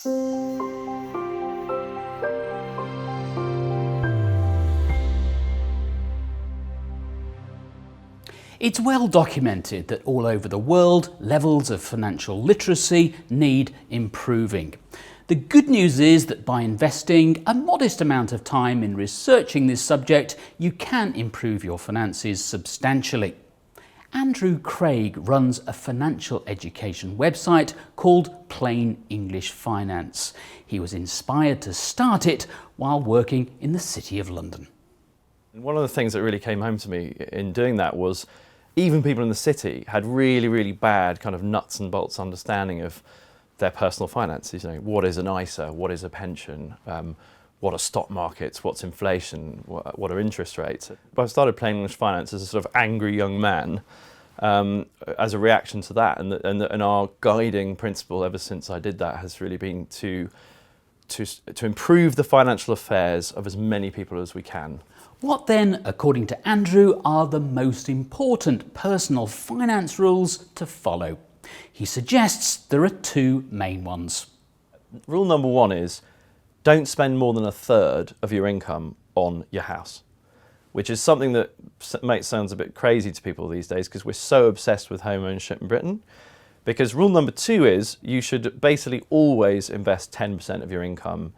It's well documented that all over the world, levels of financial literacy need improving. The good news is that by investing a modest amount of time in researching this subject, you can improve your finances substantially. Andrew Craig runs a financial education website called Plain English Finance. He was inspired to start it while working in the City of London. One of the things that really came home to me in doing that was even people in the city had really bad kind of nuts and bolts understanding of their personal finances. You know, what is an ISA, what is a pension, what are stock markets, what's inflation, what are interest rates. But I started Plain English Finance as a sort of angry young man as a reaction to that, and our guiding principle ever since I did that has really been to improve the financial affairs of as many people as we can. What then, according to Andrew, are the most important personal finance rules to follow? He suggests there are two main ones. Rule number one is don't spend more than a third of your income on your house, which is something that sounds a bit crazy to people these days because we're so obsessed with home ownership in Britain. Because rule number two is you should basically always invest 10% of your income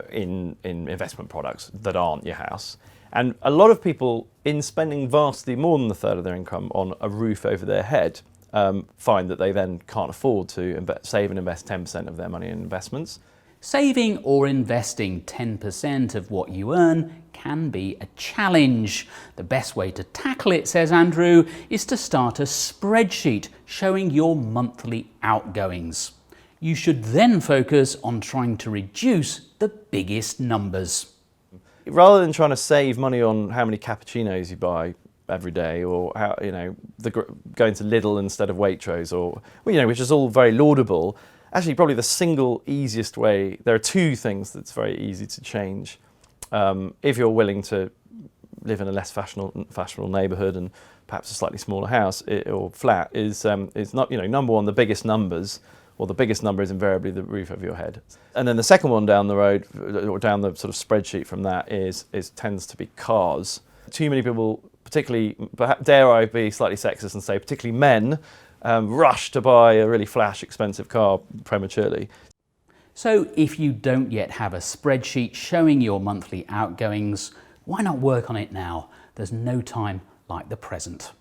in investment products that aren't your house. And a lot of people, in spending vastly more than a third of their income on a roof over their head, find that they then can't afford to save and invest 10% of their money in investments. Saving or investing 10% of what you earn can be a challenge. The best way to tackle it, says Andrew, is to start a spreadsheet showing your monthly outgoings. You should then focus on trying to reduce the biggest numbers. Rather than trying to save money on how many cappuccinos you buy every day, or how, going to Lidl instead of Waitrose, or which is all very laudable. Actually, probably the single easiest way. There are two things that's very easy to change if you're willing to live in a less fashionable neighbourhood and perhaps a slightly smaller house or flat. Is not number one, the biggest numbers. Well, the biggest number is invariably the roof over your head. And then the second one down the road, or down the sort of spreadsheet from that, tends to be cars. Too many people, particularly, dare I be slightly sexist and say, particularly men, rush to buy a really flash, expensive car prematurely. So if you don't yet have a spreadsheet showing your monthly outgoings, why not work on it now? There's no time like the present.